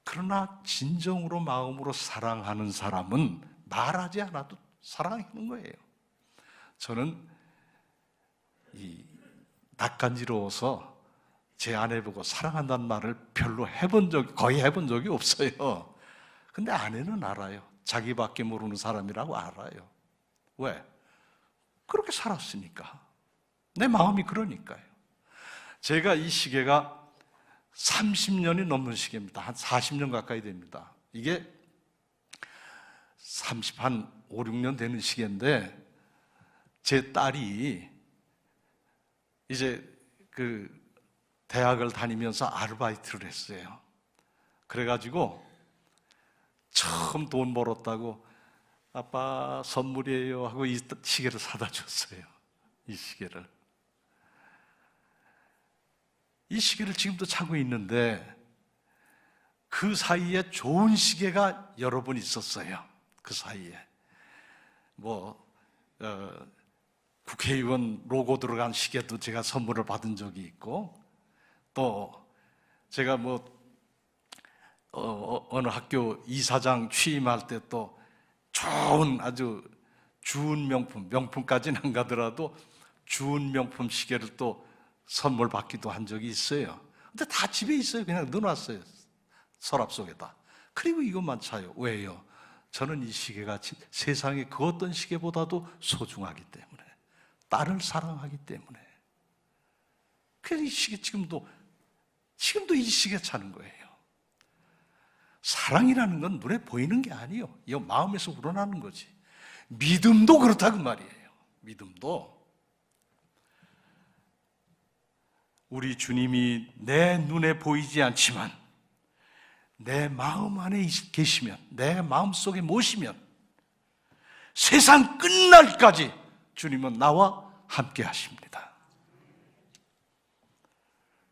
그러나 진정으로 마음으로 사랑하는 사람은 말하지 않아도 사랑하는 거예요. 저는 이 낯간지러워서 제 아내 보고 사랑한다는 말을 별로 거의 해본 적이 없어요. 근데 아내는 알아요. 자기밖에 모르는 사람이라고 알아요. 왜? 그렇게 살았으니까. 내 마음이 그러니까요. 제가 이 시계가 30년이 넘는 시계입니다. 한 40년 가까이 됩니다. 이게 한 5, 6년 되는 시계인데 제 딸이 이제 그 대학을 다니면서 아르바이트를 했어요. 그래가지고 처음 돈 벌었다고 아빠 선물이에요 하고 이 시계를 사다 줬어요. 이 시계를. 이 시계를 지금도 차고 있는데 그 사이에 좋은 시계가 여러 번 있었어요. 그 사이에 국회의원 로고 들어간 시계도 제가 선물을 받은 적이 있고 또 제가 어느 학교 이사장 취임할 때 또 좋은 아주 주운 명품까지는 안 가더라도 주운 명품 시계를 또 선물 받기도 한 적이 있어요. 근데 다 집에 있어요. 그냥 넣어놨어요. 서랍 속에다. 그리고 이것만 차요. 왜요? 저는 이 시계가 세상의 그 어떤 시계보다도 소중하기 때문에, 딸을 사랑하기 때문에. 그래서 이 시계 지금도 이 시계 차는 거예요. 사랑이라는 건 눈에 보이는 게 아니에요. 이거 마음에서 우러나는 거지. 믿음도 그렇다고 말이에요. 믿음도. 우리 주님이 내 눈에 보이지 않지만 내 마음 안에 계시면, 내 마음속에 모시면 세상 끝날까지 주님은 나와 함께 하십니다.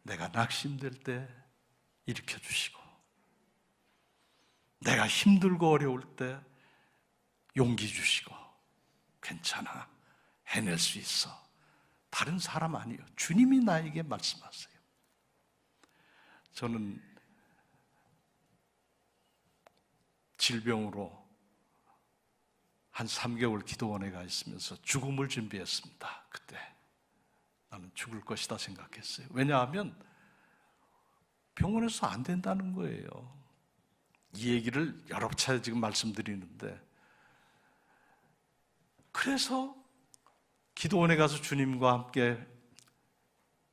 내가 낙심될 때 일으켜 주시고, 내가 힘들고 어려울 때 용기 주시고, 괜찮아, 해낼 수 있어. 다른 사람 아니에요. 주님이 나에게 말씀하세요. 저는 질병으로 한 3개월 기도원에 가 있으면서 죽음을 준비했습니다. 그때 나는 죽을 것이다 생각했어요. 왜냐하면 병원에서 안 된다는 거예요. 이 얘기를 여러 차례 지금 말씀드리는데, 그래서 기도원에 가서 주님과 함께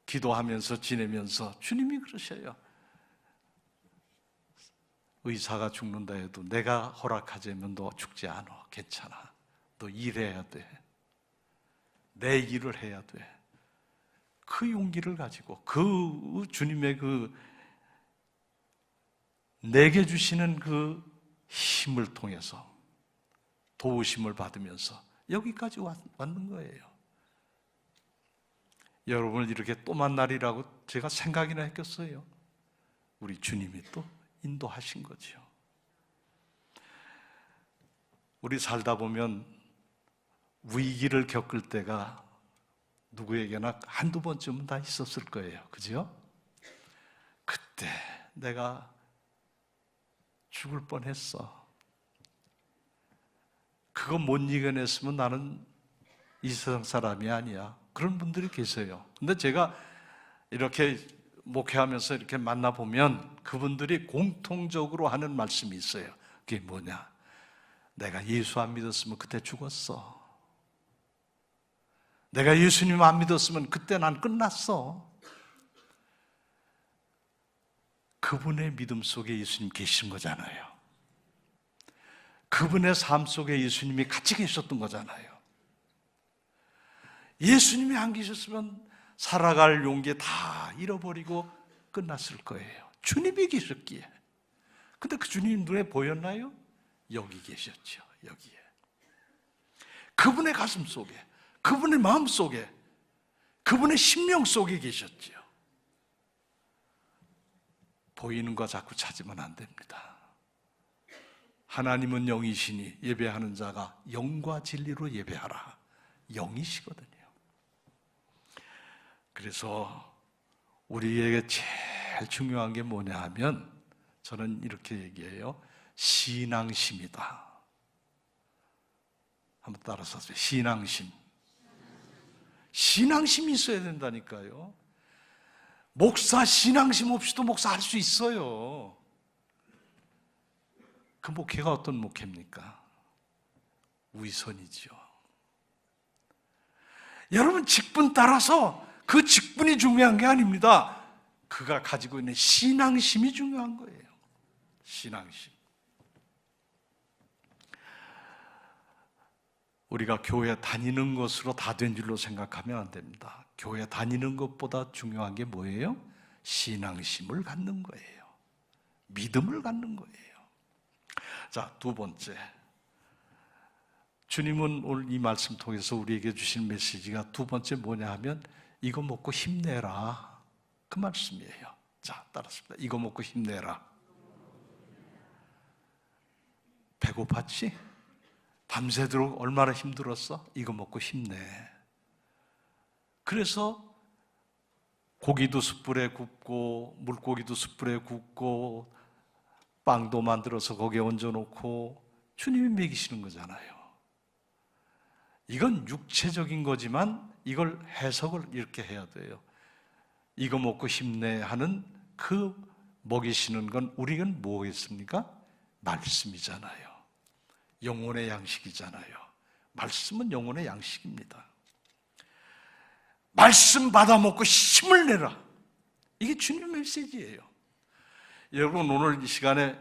기도하면서 지내면서 주님이 그러셔요. 의사가 죽는다 해도 내가 허락하자면 너 죽지 않아. 괜찮아. 너 일해야 돼. 내 일을 해야 돼. 그 용기를 가지고 그 주님의 그 내게 주시는 그 힘을 통해서 도우심을 받으면서 여기까지 왔는 거예요. 여러분을 이렇게 또 만나리라고 제가 생각이나 했겠어요? 우리 주님이 또 인도하신 거죠. 우리 살다 보면 위기를 겪을 때가 누구에게나 한두 번쯤은 다 있었을 거예요. 그죠? 그때 내가 죽을 뻔했어. 그거 못 이겨냈으면 나는 이 세상 사람이 아니야. 그런 분들이 계세요. 근데 제가 이렇게 목회하면서 이렇게 만나보면 그분들이 공통적으로 하는 말씀이 있어요. 그게 뭐냐? 내가 예수 안 믿었으면 그때 죽었어. 내가 예수님 안 믿었으면 그때 난 끝났어. 그분의 믿음 속에 예수님 계신 거잖아요. 그분의 삶 속에 예수님이 같이 계셨던 거잖아요. 예수님이 안 계셨으면 살아갈 용기 다 잃어버리고 끝났을 거예요. 주님이 계셨기에. 근데 그 주님 눈에 보였나요? 여기 계셨죠. 여기에. 그분의 가슴 속에, 그분의 마음 속에, 그분의 심령 속에 계셨죠. 보이는 거 자꾸 찾으면 안 됩니다. 하나님은 영이시니 예배하는 자가 영과 진리로 예배하라. 영이시거든요. 그래서 우리에게 제일 중요한 게 뭐냐 하면 저는 이렇게 얘기해요. 신앙심이다. 한번 따라서 하세요. 신앙심. 신앙심이 있어야 된다니까요. 목사 신앙심 없이도 목사 할 수 있어요. 그 목회가 어떤 목회입니까? 위선이죠. 여러분 직분 따라서 그 직분이 중요한 게 아닙니다. 그가 가지고 있는 신앙심이 중요한 거예요. 신앙심. 우리가 교회 다니는 것으로 다 된 줄로 생각하면 안 됩니다. 교회 다니는 것보다 중요한 게 뭐예요? 신앙심을 갖는 거예요. 믿음을 갖는 거예요. 자, 두 번째. 주님은 오늘 이 말씀 통해서 우리에게 주신 메시지가 두 번째 뭐냐 하면 이거 먹고 힘내라. 그 말씀이에요. 자, 따라합니다. 이거 먹고 힘내라. 배고팠지? 밤새도록 얼마나 힘들었어? 이거 먹고 힘내. 그래서 고기도 숯불에 굽고 물고기도 숯불에 굽고 빵도 만들어서 거기에 얹어놓고 주님이 먹이시는 거잖아요. 이건 육체적인 거지만 이걸 해석을 이렇게 해야 돼요. 이거 먹고 힘내 하는 그 먹이시는 건 우리는 뭐겠습니까? 말씀이잖아요. 영혼의 양식이잖아요. 말씀은 영혼의 양식입니다. 말씀 받아 먹고 힘을 내라. 이게 주님의 메시지예요. 여러분 오늘 이 시간에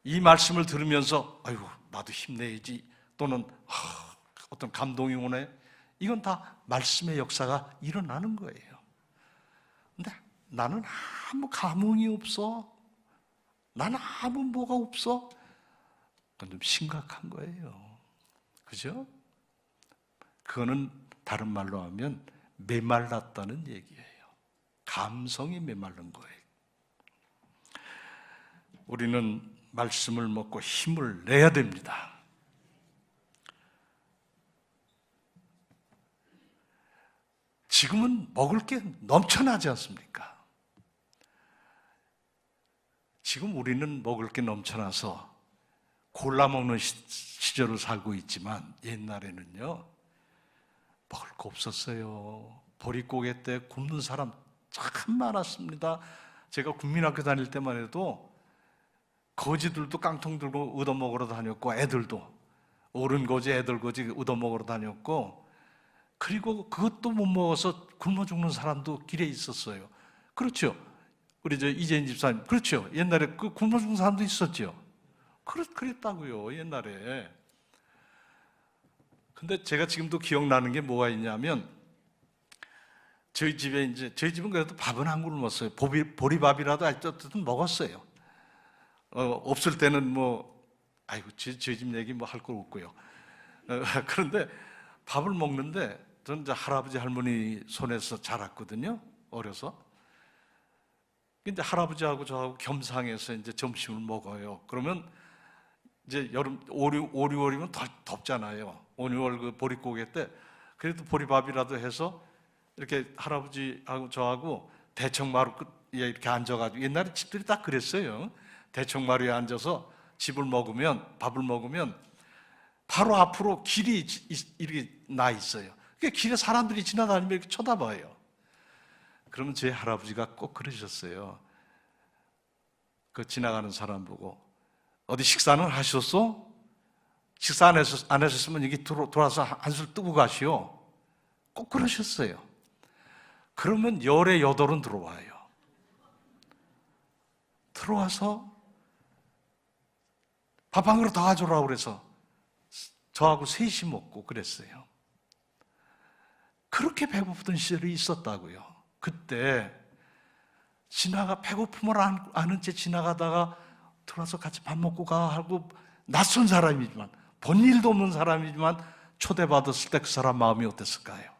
이 말씀을 들으면서 아이고 나도 힘내야지 또는 어떤 감동이 오네. 이건 다 말씀의 역사가 일어나는 거예요. 근데 나는 아무 감흥이 없어. 나는 아무 뭐가 없어. 그건 좀 심각한 거예요. 그죠? 그거는 다른 말로 하면 메말랐다는 얘기예요. 감성이 메말른 거예요. 우리는 말씀을 먹고 힘을 내야 됩니다. 지금은 먹을 게 넘쳐나지 않습니까? 지금 우리는 먹을 게 넘쳐나서 골라 먹는 시절을 살고 있지만 옛날에는요, 먹을 거 없었어요. 보릿고개 때 굶는 사람 참 많았습니다. 제가 국민학교 다닐 때만 해도 거지들도 깡통 들고 얻어먹으러 다녔고, 애들도 어른 거지 애들 거지 얻어먹으러 다녔고, 그리고 그것도 못 먹어서 굶어 죽는 사람도 길에 있었어요. 그렇죠? 우리 이재인 집사님, 그렇죠? 옛날에 그 굶어 죽는 사람도 있었죠. 그랬다고요, 옛날에. 근데 제가 지금도 기억나는 게 뭐가 있냐면, 저희 집은 그래도 밥은 한 그릇 먹었어요. 보리밥이라도 어쨌든 먹었어요. 없을 때는 아이고, 저희 집 얘기 할 거 없고요. 그런데 밥을 먹는데, 저는 이제 할아버지 할머니 손에서 자랐거든요, 어려서. 근데 할아버지하고 저하고 겸상해서 이제 점심을 먹어요. 그러면 이제 여름 5, 6월이면 덥잖아요. 5, 6월 그 보릿고개 때 그래도 보리밥이라도 해서 이렇게 할아버지하고 저하고 대청마루 끝에 이렇게 앉아가지고, 옛날에 집들이 딱 그랬어요. 대청마루에 앉아서 밥을 먹으면 바로 앞으로 길이 이렇게 나 있어요. 그러니까 길에 사람들이 지나다니면 이렇게 쳐다봐요. 그러면 제 할아버지가 꼭 그러셨어요. 그 지나가는 사람 보고, 어디 식사는 하셨어? 식사 안 하셨으면 여기 돌아서 한술 뜨고 가시오. 꼭 그러셨어요. 그러면 열에 여덟은 들어와요. 들어와서 밥 한 그릇 더 가져오라고 그래서 저하고 셋이 먹고 그랬어요. 그렇게 배고프던 시절이 있었다고요. 그때 배고픔을 아는 채 지나가다가 들어와서 같이 밥 먹고 가 하고, 낯선 사람이지만, 본 일도 없는 사람이지만 초대받았을 때 그 사람 마음이 어땠을까요?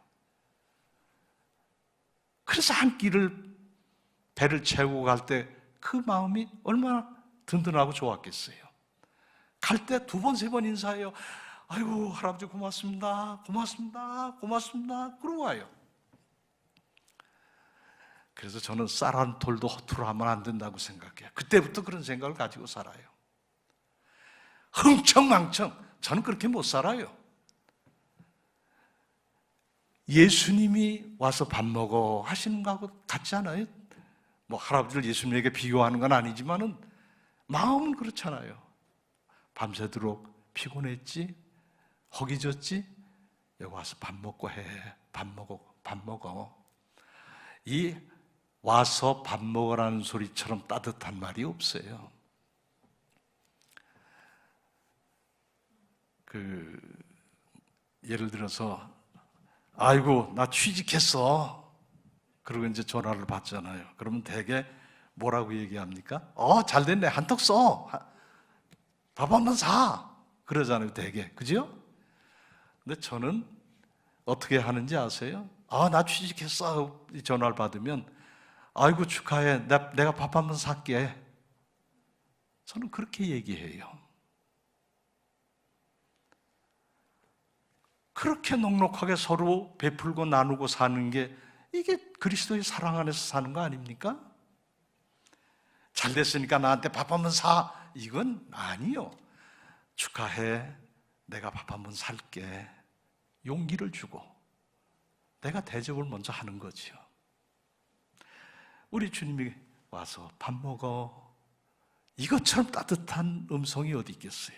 그래서 한 끼를 배를 채우고 갈 때 그 마음이 얼마나 든든하고 좋았겠어요. 갈 때 2번, 3번 인사해요. 아이고, 할아버지 고맙습니다. 고맙습니다. 고맙습니다. 그러고 와요. 그래서 저는 쌀 한 톨도 허투루 하면 안 된다고 생각해요. 그때부터 그런 생각을 가지고 살아요. 흥청망청 저는 그렇게 못 살아요. 예수님이 와서 밥 먹어 하시는 거하고 같지 않아요? 할아버지를 예수님에게 비교하는 건 아니지만은 마음은 그렇잖아요. 밤새도록 피곤했지? 허기졌지? 여기 와서 밥 먹고 해. 밥 먹어. 이 와서 밥 먹으라는 소리처럼 따뜻한 말이 없어요. 예를 들어서, 아이고, 나 취직했어. 그리고 이제 전화를 받잖아요. 그러면 대개 뭐라고 얘기합니까? 잘 됐네. 한턱 써. 밥 한 번 사. 그러잖아요, 대개. 그죠? 근데 저는 어떻게 하는지 아세요? 나 취직했어. 전화를 받으면, 아이고, 축하해. 내가 밥 한 번 살게. 저는 그렇게 얘기해요. 그렇게 넉넉하게 서로 베풀고 나누고 사는 게, 이게 그리스도의 사랑 안에서 사는 거 아닙니까? 잘 됐으니까 나한테 밥 한 번 사. 이건 아니요. 축하해. 내가 밥 한 번 살게. 용기를 주고 내가 대접을 먼저 하는 거지요. 우리 주님이 와서 밥 먹어. 이것처럼 따뜻한 음성이 어디 있겠어요?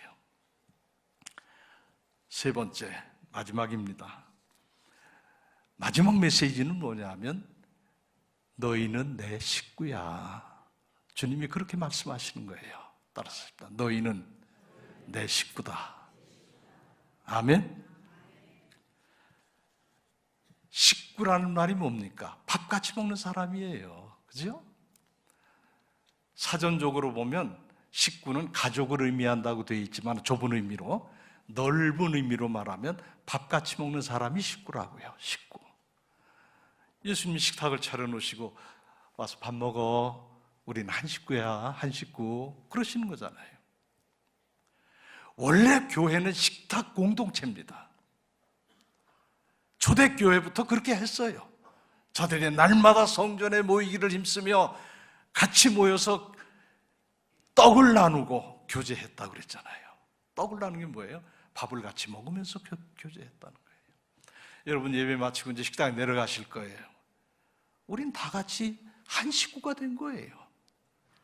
3번째, 마지막입니다. 마지막 메시지는 뭐냐면, 너희는 내 식구야. 주님이 그렇게 말씀하시는 거예요. 따라서 너희는 내 식구다. 아멘. 식구라는 말이 뭡니까? 밥 같이 먹는 사람이에요. 그죠? 사전적으로 보면 식구는 가족을 의미한다고 되어 있지만, 좁은 의미로 넓은 의미로 말하면 밥 같이 먹는 사람이 식구라고요. 식구. 예수님이 식탁을 차려놓으시고 와서 밥 먹어. 우리는 한 식구야. 한 식구. 그러시는 거잖아요. 원래 교회는 식탁 공동체입니다. 초대교회부터 그렇게 했어요. 저들이 날마다 성전에 모이기를 힘쓰며 같이 모여서 떡을 나누고 교제했다고 그랬잖아요. 떡을 나누는 게 뭐예요? 밥을 같이 먹으면서 교제했다는 거예요. 여러분 예배 마치고 이제 식당에 내려가실 거예요. 우린 다 같이 한 식구가 된 거예요.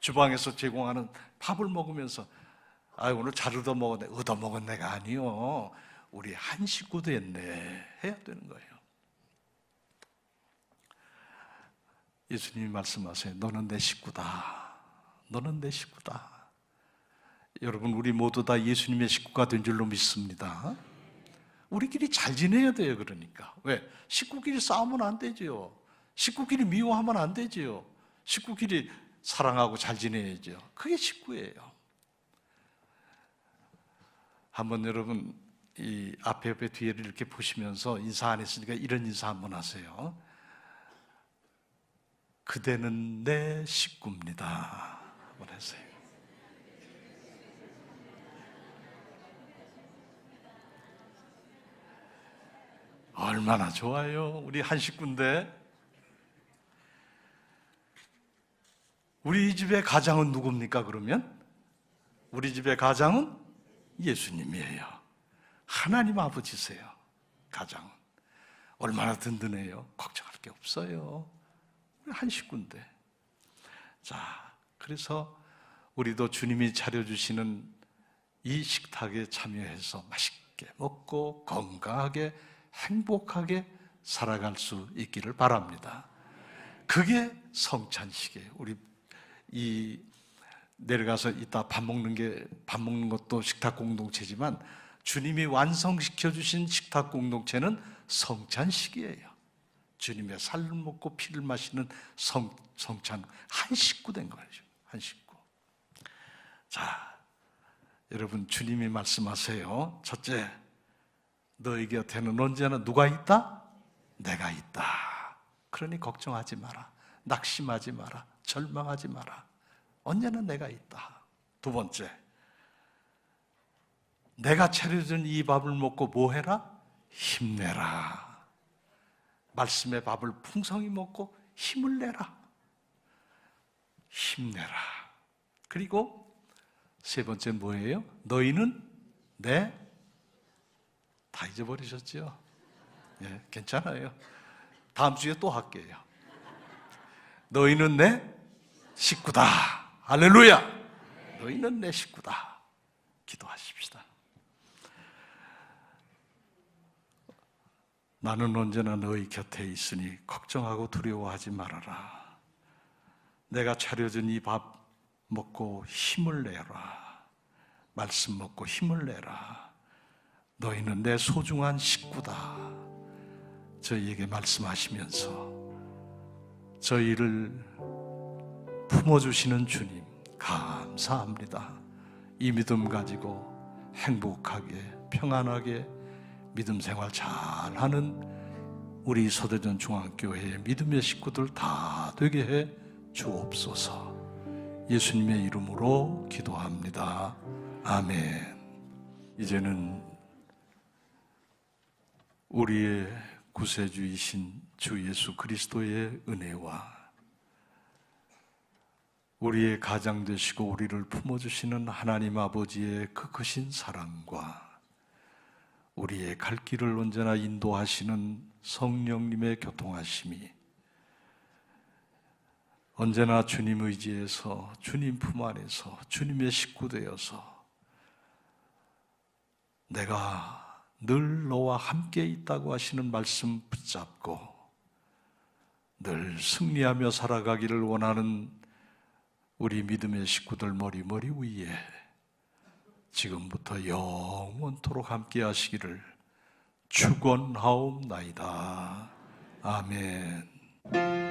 주방에서 제공하는 밥을 먹으면서 오늘 잘 얻어먹었네. 얻어먹은 내가 아니요. 우리 한 식구 됐네. 해야 되는 거예요. 예수님이 말씀하세요. 너는 내 식구다. 너는 내 식구다. 여러분 우리 모두 다 예수님의 식구가 된 줄로 믿습니다. 우리끼리 잘 지내야 돼요. 그러니까 왜? 식구끼리 싸우면 안 되죠. 식구끼리 미워하면 안 되죠. 식구끼리 사랑하고 잘 지내야죠. 그게 식구예요. 한번 여러분 이 앞에 뒤에를 이렇게 보시면서 인사 안 했으니까 이런 인사 한번 하세요. 그대는 내 식구입니다. 한번 하세요. 얼마나 좋아요. 우리 한 식구인데. 우리 집의 가장은 누굽니까 그러면? 우리 집의 가장은 예수님이에요. 하나님 아버지세요. 가장은 얼마나 든든해요. 걱정할 게 없어요. 우리 한 식구인데. 자, 그래서 우리도 주님이 차려주시는 이 식탁에 참여해서 맛있게 먹고 건강하게 행복하게 살아갈 수 있기를 바랍니다. 그게 성찬식이에요. 우리 이 내려가서 이따 밥 먹는 것도 식탁 공동체지만 주님이 완성시켜 주신 식탁 공동체는 성찬식이에요. 주님의 살을 먹고 피를 마시는 성찬 한 식구 된 거죠. 한 식구. 자, 여러분 주님이 말씀하세요. 첫째, 너희 곁에는 언제나 누가 있다? 내가 있다. 그러니 걱정하지 마라. 낙심하지 마라. 절망하지 마라. 언제나 내가 있다. 두 번째, 내가 차려준 이 밥을 먹고 뭐 해라? 힘내라. 말씀의 밥을 풍성히 먹고 힘을 내라. 힘내라. 그리고 세 번째 뭐예요? 너희는 다 잊어버리셨죠? 예, 괜찮아요. 다음 주에 또 할게요. 너희는 내 식구다. 할렐루야. 너희는 내 식구다. 기도하십시다. 나는 언제나 너희 곁에 있으니 걱정하고 두려워하지 말아라. 내가 차려준 이 밥 먹고 힘을 내라. 말씀 먹고 힘을 내라. 너희는 내 소중한 식구다. 저희에게 말씀하시면서 저희를 품어주시는 주님 감사합니다. 이 믿음 가지고 행복하게 평안하게 믿음 생활 잘하는 우리 서대전 중앙교회의 믿음의 식구들 다 되게 해 주옵소서. 예수님의 이름으로 기도합니다. 아멘. 이제는 우리의 구세주이신 주 예수 그리스도의 은혜와 우리의 가장 되시고 우리를 품어주시는 하나님 아버지의 그 크신 사랑과 우리의 갈 길을 언제나 인도하시는 성령님의 교통하심이 언제나 주님 의지에서 주님 품 안에서 주님의 식구 되어서 내가 늘 너와 함께 있다고 하시는 말씀 붙잡고 늘 승리하며 살아가기를 원하는 우리 믿음의 식구들 머리 위에 지금부터 영원토록 함께 하시기를 축원하옵나이다. 아멘.